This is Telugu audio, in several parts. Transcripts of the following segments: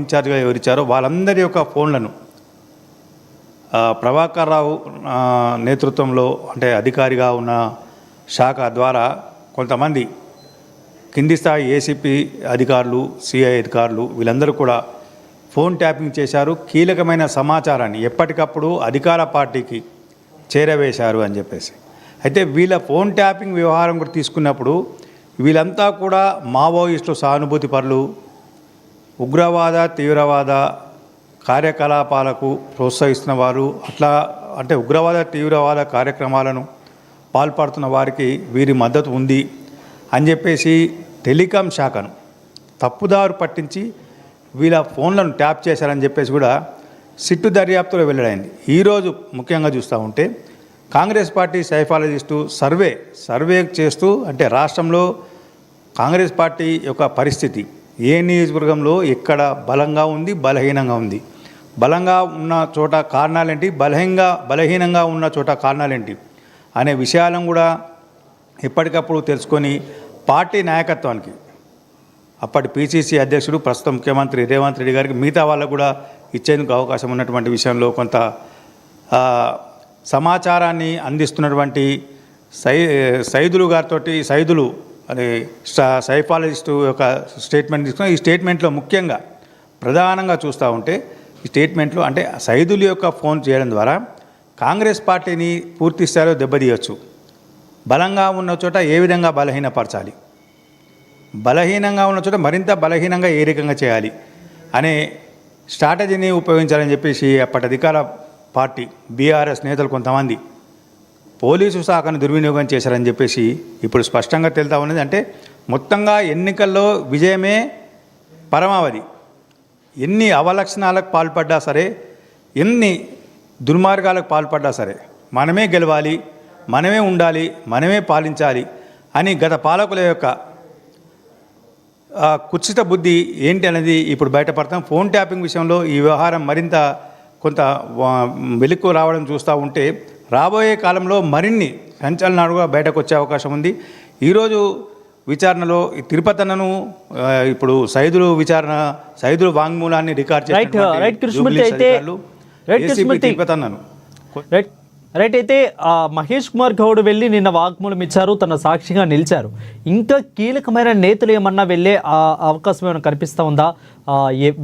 ఇన్ఛార్జ్గా ఎవరిచ్చారో వాళ్ళందరి యొక్క ఫోన్లను ప్రభాకర్ రావు నేతృత్వంలో అంటే అధికారిగా ఉన్న శాఖ ద్వారా కొంతమంది కింది స్థాయి ఏసీపీ అధికారులు, సిఐ అధికారులు వీళ్ళందరూ కూడా ఫోన్ ట్యాపింగ్ చేశారు. కీలకమైన సమాచారాన్ని ఎప్పటికప్పుడు అధికార పార్టీకి చేరవేశారు అని చెప్పేసి. అయితే వీళ్ళ ఫోన్ ట్యాపింగ్ వ్యవహారం కూడా తీసుకున్నప్పుడు వీళ్ళంతా కూడా మావోయిస్టులు, సానుభూతి పరులు, ఉగ్రవాద తీవ్రవాద కార్యకలాపాలకు ప్రోత్సహిస్తున్న వారు, అట్లా అంటే ఉగ్రవాద తీవ్రవాద కార్యక్రమాలను పాల్పడుతున్న వారికి వీరి మద్దతు ఉంది అని చెప్పేసి టెలికాం శాఖను తప్పుదారు పట్టించి వీళ్ళ ఫోన్లను ట్యాప్ చేశారని చెప్పేసి కూడా సిట్టు దర్యాప్తులో వెల్లడైంది. ఈరోజు ముఖ్యంగా చూస్తూ ఉంటే కాంగ్రెస్ పార్టీ సైఫాలజిస్టు సర్వే చేస్తూ అంటే రాష్ట్రంలో కాంగ్రెస్ పార్టీ యొక్క పరిస్థితి ఏ నియోజకవర్గంలో ఎక్కడ బలంగా ఉంది, బలహీనంగా ఉంది, బలంగా ఉన్న చోట కారణాలేంటి, బలహీనంగా ఉన్న చోట కారణాలేంటి అనే విషయాలను కూడా ఎప్పటికప్పుడు తెలుసుకొని పార్టీ నాయకత్వానికి అప్పటి పిసిసి అధ్యక్షుడు ప్రస్తుతం ముఖ్యమంత్రి రేవంత్ రెడ్డి గారికి మిగతా వాళ్ళకు కూడా ఇచ్చేందుకు అవకాశం ఉన్నటువంటి విషయంలో కొంత సమాచారాన్ని అందిస్తున్నటువంటి సైదులు గారితో సైదులు అనే సైఫాలజిస్టు యొక్క స్టేట్మెంట్ తీసుకుని ఈ స్టేట్మెంట్లో ముఖ్యంగా ప్రధానంగా చూస్తూ ఉంటే ఈ స్టేట్మెంట్లో అంటే సైదుల యొక్క ఫోన్ చేయడం ద్వారా కాంగ్రెస్ పార్టీని పూర్తి స్థాయిలో దెబ్బతీయవచ్చు, బలంగా ఉన్న చోట ఏ విధంగా బలహీనపరచాలి, బలహీనంగా ఉన్న చోట మరింత బలహీనంగా ఏ రకంగా చేయాలి అనే స్ట్రాటజీని ఉపయోగించాలని చెప్పేసి అప్పటి అధికార పార్టీ బీఆర్ఎస్ నేతలు కొంతమంది పోలీసు శాఖను దుర్వినియోగం చేశారని చెప్పేసి ఇప్పుడు స్పష్టంగా తెలుతా ఉన్నది. అంటే మొత్తంగా ఎన్నికల్లో విజయమే పరమావధి. ఎన్ని అవలక్షణాలకు పాల్పడ్డా సరే, ఎన్ని దుర్మార్గాలకు పాల్పడ్డా సరే మనమే గెలవాలి, మనమే ఉండాలి, మనమే పాలించాలి అని గత పాలకుల యొక్క కుత్సిత బుద్ధి ఏంటి అనేది ఇప్పుడు బయటపడతాం. ఫోన్ ట్యాపింగ్ విషయంలో ఈ వ్యవహారం మరింత కొంత వెలుక్కు రావడం చూస్తూ ఉంటే రాబోయే కాలంలో మరిన్ని సంచలనాలు కూడా బయటకు వచ్చే అవకాశం ఉంది. ఈరోజు విచారణలో తిరుపతన్నను ఇప్పుడు సైదులు వాంగ్మూలాన్ని రికార్డ్ చేసిన తిరుపతన్నను రైట్. అయితే మహేష్ కుమార్ గౌడ్ వెళ్ళి నిన్న వాగ్మూలం ఇచ్చారు, తన సాక్షిగా నిలిచారు. ఇంకా కీలకమైన నేతలు ఏమన్నా వెళ్ళే అవకాశం ఏమైనా కనిపిస్తూ ఉందా?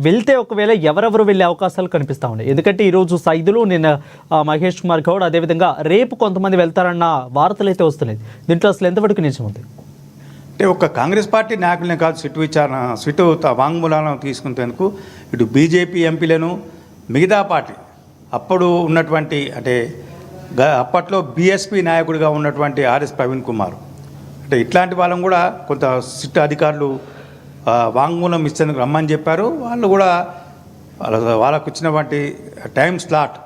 వెళ్తే ఒకవేళ ఎవరెవరు వెళ్ళే అవకాశాలు కనిపిస్తూ ఉన్నాయి? ఎందుకంటే ఈరోజు సైదులు, నిన్న మహేష్ కుమార్ గౌడ్, అదేవిధంగా రేపు కొంతమంది వెళ్తారన్న వార్తలు అయితే వస్తున్నాయి. దీంట్లో అసలు ఎంతవరకు నిజం ఉంది? అంటే ఒక కాంగ్రెస్ పార్టీ నాయకులనే కాదు, సిట్టు వాంగ్మూలాలను తీసుకునేందుకు ఇటు బీజేపీ ఎంపీలను, మిగతా పార్టీ అప్పుడు ఉన్నటువంటి అంటే అప్పట్లో బీఎస్పీ నాయకుడిగా ఉన్నటువంటి ఆర్ఎస్ ప్రవీణ్ కుమార్, అంటే ఇట్లాంటి వాళ్ళని కూడా కొంత సిట్ అధికారులు వాంగ్మూలం ఇచ్చేందుకు రమ్మని చెప్పారు. వాళ్ళు కూడా వాళ్ళకు ఇచ్చినటువంటి టైం స్లాట్,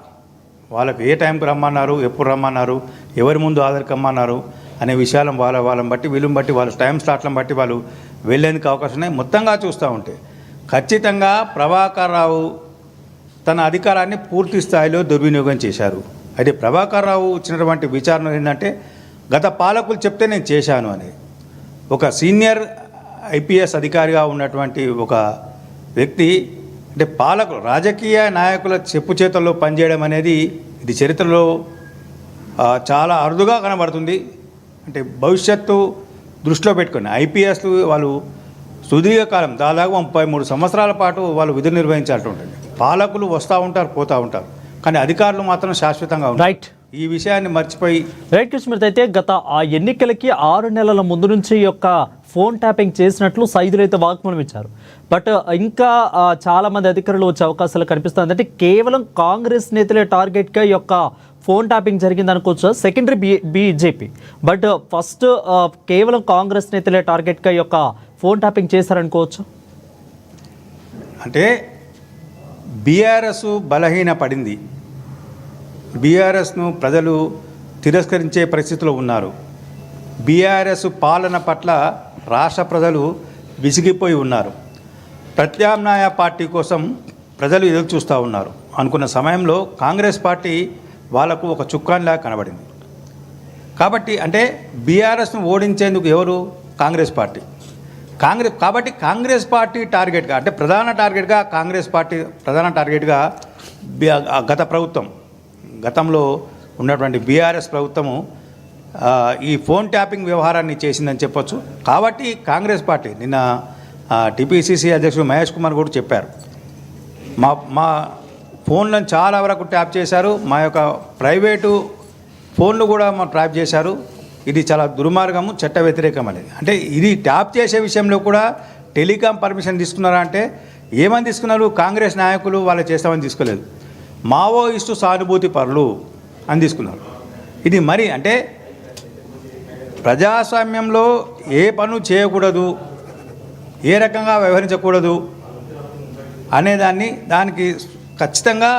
వాళ్ళకు ఏ టైంకి రమ్మన్నారు, ఎప్పుడు రమ్మన్నారు, ఎవరి ముందు హాజరుకమ్మన్నారు అనే విషయాలను వాళ్ళని బట్టి వీళ్ళని బట్టి వాళ్ళ టైం స్లాట్లను బట్టి వాళ్ళు వెళ్ళేందుకు అవకాశం ఉన్నాయి. మొత్తంగా చూస్తూ ఉంటే ఖచ్చితంగా ప్రభాకర్ రావు తన అధికారాన్ని పూర్తి స్థాయిలో దుర్వినియోగం చేశారు. అయితే ప్రభాకర్ రావు ఇచ్చినటువంటి విచారణ ఏంటంటే గత పాలకులు చెప్తే నేను చేశాను అని. ఒక సీనియర్ ఐపీఎస్ అధికారిగా ఉన్నటువంటి ఒక వ్యక్తి అంటే పాలకులు, రాజకీయ నాయకుల చెప్పు చేతుల్లో పనిచేయడం అనేది ఇది చరిత్రలో చాలా అరుదుగా కనబడుతుంది. అంటే భవిష్యత్తు దృష్టిలో పెట్టుకుని ఐపీఎస్లు వాళ్ళు సుదీర్ఘకాలం దాదాపు 33 సంవత్సరాల పాటు వాళ్ళు విధులు నిర్వహించాల్సి ఉంటుంది. పాలకులు వస్తూ ఉంటారు, పోతూ ఉంటారు, కానీ అధికారులు మాత్రం శాశ్వతంగా ఉంటారు. రైట్, ఈ విషయాన్ని మర్చిపోయి రైట్ కృష్ణ. అయితే గత ఆ ఎన్నికలకి 6 నెలల ముందు నుంచి యొక్క ఫోన్ ట్యాపింగ్ చేసినట్లు సైదులు అయితే వాగ్మూలం ఇచ్చారు. బట్ ఇంకా చాలామంది అధికారులు వచ్చే అవకాశాలు కనిపిస్తుంది. అంటే కేవలం కాంగ్రెస్ నేతలే టార్గెట్గా ఈ యొక్క ఫోన్ ట్యాపింగ్ జరిగింది అనుకోవచ్చు, సెకండరీ బీజేపీ. బట్ ఫస్ట్ కేవలం కాంగ్రెస్ నేతలే టార్గెట్గా ఈ యొక్క ఫోన్ ట్యాపింగ్ చేశారనుకోవచ్చు. అంటే బీఆర్ఎస్ బలహీన పడింది, బీఆర్ఎస్ను ప్రజలు తిరస్కరించే పరిస్థితిలో ఉన్నారు. బీఆర్ఎస్ పాలన పట్ల రాష్ట్ర ప్రజలు విసిగిపోయి ఉన్నారు. ప్రత్యామ్నాయ పార్టీ కోసం ప్రజలు ఎదురు చూస్తూ ఉన్నారు అనుకున్న సమయంలో కాంగ్రెస్ పార్టీ వాళ్లకు ఒక చుక్కానిలా కనబడింది. కాబట్టి అంటే బీఆర్ఎస్ను ఓడించేందుకు ఎవరు? కాంగ్రెస్ పార్టీ. కాబట్టి కాంగ్రెస్ పార్టీ టార్గెట్గా, అంటే ప్రధాన టార్గెట్గా కాంగ్రెస్ పార్టీ ప్రధాన టార్గెట్గా గత ప్రభుత్వం, గతంలో ఉన్నటువంటి బీఆర్ఎస్ ప్రభుత్వము ఈ ఫోన్ ట్యాపింగ్ వ్యవహారాన్ని చేసిందని చెప్పొచ్చు. కాబట్టి కాంగ్రెస్ పార్టీ నిన్న టీపీసీసీ అధ్యక్షుడు మహేష్ కుమార్ కూడా చెప్పారు, మా ఫోన్లను చాలా వరకు ట్యాప్ చేశారు, మా యొక్క ప్రైవేటు ఫోన్లు కూడా మా ట్యాప్ చేశారు, ఇది చాలా దుర్మార్గము, చట్ట వ్యతిరేకం అనేది. అంటే ఇది ట్యాప్ చేసే విషయంలో కూడా టెలికాం పర్మిషన్ తీసుకున్నారా అంటే ఏమని తీసుకున్నారు? కాంగ్రెస్ నాయకులు వాళ్ళు చేస్తామని తీసుకోలేదు, మావోయిస్టు సానుభూతి పరులు అని తీసుకున్నారు. ఇది మరి అంటే ప్రజాస్వామ్యంలో ఏ పనులు చేయకూడదు, ఏ రకంగా వ్యవహరించకూడదు దానికి ఖచ్చితంగా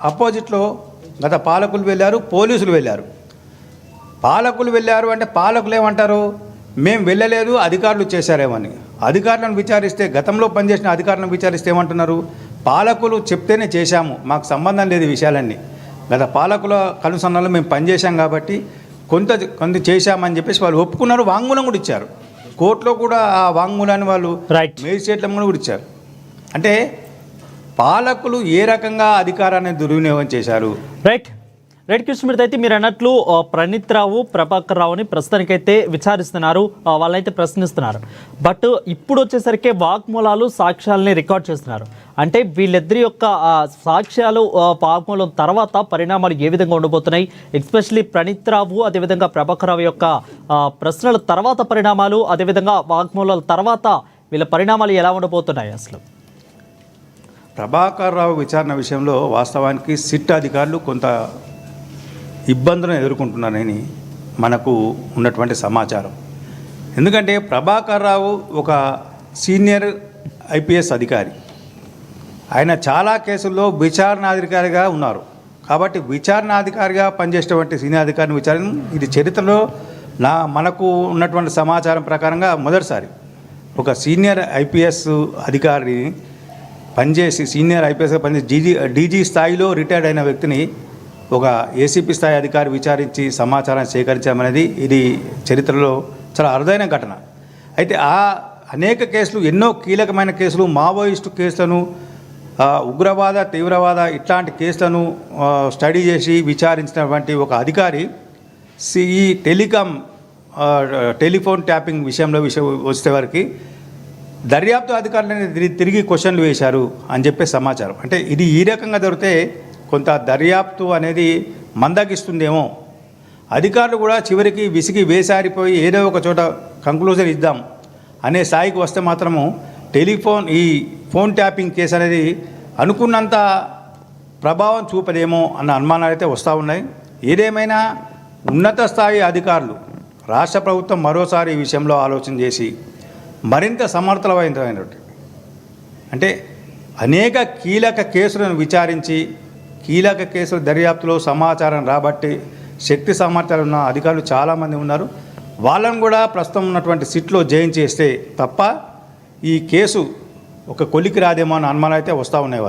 అపోజిట్లో గత పాలకులు వెళ్ళారు, పోలీసులు వెళ్ళారు. పాలకులు వెళ్ళారు అంటే పాలకులు ఏమంటారు? మేము వెళ్ళలేదు, అధికారులు చేశారేమని. అధికారులను విచారిస్తే, గతంలో పనిచేసిన అధికారులను విచారిస్తే ఏమంటున్నారు? పాలకులు చెప్తేనే చేశాము, మాకు సంబంధం లేదు ఈ విషయాలన్నీ, గత పాలకుల కనుసన్నలో మేము పనిచేశాం కాబట్టి కొంత చేశామని చెప్పేసి వాళ్ళు ఒప్పుకున్నారు, వాంగ్మూలం కూడా ఇచ్చారు. కోర్టులో కూడా ఆ వాంగ్మూలాన్ని వాళ్ళు మేజిస్ట్రేట్లను కూడా ఇచ్చారు. అంటే పాలకులు ఏ రకంగా అధికారాన్ని దుర్వినియోగం చేశారు. రైట్ కృష్ణమూర్తి, అయితే మీరు అన్నట్లు ప్రణీత్ రావు, ప్రభాకర్ రావుని ప్రస్తుతానికైతే విచారిస్తున్నారు, వాళ్ళైతే ప్రశ్నిస్తున్నారు. బట్ ఇప్పుడు వచ్చేసరికి వాగ్మూలాలు, సాక్ష్యాలని రికార్డ్ చేస్తున్నారు. అంటే వీళ్ళిద్దరి యొక్క సాక్ష్యాలు, వాగ్మూలం తర్వాత పరిణామాలు ఏ విధంగా ఉండబోతున్నాయి, ఎస్పెషలీ ప్రణీత్ రావు అదేవిధంగా ప్రభాకర్ రావు యొక్క ప్రశ్నల తర్వాత పరిణామాలు, అదేవిధంగా వాగ్మూలాల తర్వాత వీళ్ళ పరిణామాలు ఎలా ఉండబోతున్నాయి? అసలు ప్రభాకర్ రావు విచారణ విషయంలో వాస్తవానికి సిట్ అధికారులు కొంత ఇబ్బందులను ఎదుర్కొంటున్నారని మనకు ఉన్నటువంటి సమాచారం. ఎందుకంటే ప్రభాకర్ రావు ఒక సీనియర్ ఐపీఎస్ అధికారి, ఆయన చాలా కేసుల్లో విచారణాధికారిగా ఉన్నారు. కాబట్టి విచారణాధికారిగా పనిచేసేటువంటి సీనియర్ అధికారిని విచారణ, ఇది చరిత్రలో మనకు ఉన్నటువంటి సమాచారం ప్రకారంగా మొదటిసారి ఒక సీనియర్ ఐపీఎస్ అధికారిని సీనియర్ ఐపీఎస్గా పనిచేసి డీజీ స్థాయిలో రిటైర్డ్ అయిన వ్యక్తిని ఒక ఏసీపీ స్థాయి అధికారి విచారించి సమాచారం సేకరించడం అనేది ఇది చరిత్రలో చాలా అరుదైన ఘటన. అయితే అనేక కేసులు, ఎన్నో కీలకమైన కేసులు, మావోయిస్టు కేసులను, ఉగ్రవాద, తీవ్రవాద ఇట్లాంటి కేసులను స్టడీ చేసి విచారించినటువంటి ఒక అధికారి ఈ టెలిఫోన్ ట్యాపింగ్ విషయం వచ్చేవరకు దర్యాప్తు అధికారులని తిరిగి క్వశ్చన్లు వేశారు అని చెప్పే సమాచారం. అంటే ఇది ఈ రకంగా జరిగితే కొంత దర్యాప్తు అనేది మందగిస్తుందేమో, అధికారులు కూడా చివరికి విసిగి వేసారిపోయి ఏదో ఒక చోట కంక్లూజన్ ఇద్దాం అనే స్థాయికి వస్తే మాత్రము ఈ ఫోన్ ట్యాపింగ్ కేసు అనేది అనుకున్నంత ప్రభావం చూపదేమో అన్న అనుమానాలు అయితే వస్తూ ఉన్నాయి. ఏదేమైనా ఉన్నత స్థాయి అధికారులు, రాష్ట్ర ప్రభుత్వం మరోసారి ఈ విషయంలో ఆలోచన చేసి మరింత సమర్థవంతమైనటువంటి, అంటే అనేక కీలక కేసులను విచారించి కీలక కేసుల దర్యాప్తులో సమాచారం రాబట్టి శక్తి సామర్థ్యాలు ఉన్న అధికారులు చాలామంది ఉన్నారు. వాళ్ళను కూడా ప్రస్తుతం ఉన్నటువంటి సిట్లో జాయిన్ చేస్తే తప్ప ఈ కేసు ఒక కొలికి రాదేమో అన్న అనుమానాలు అయితే వస్తూ ఉన్నాయి.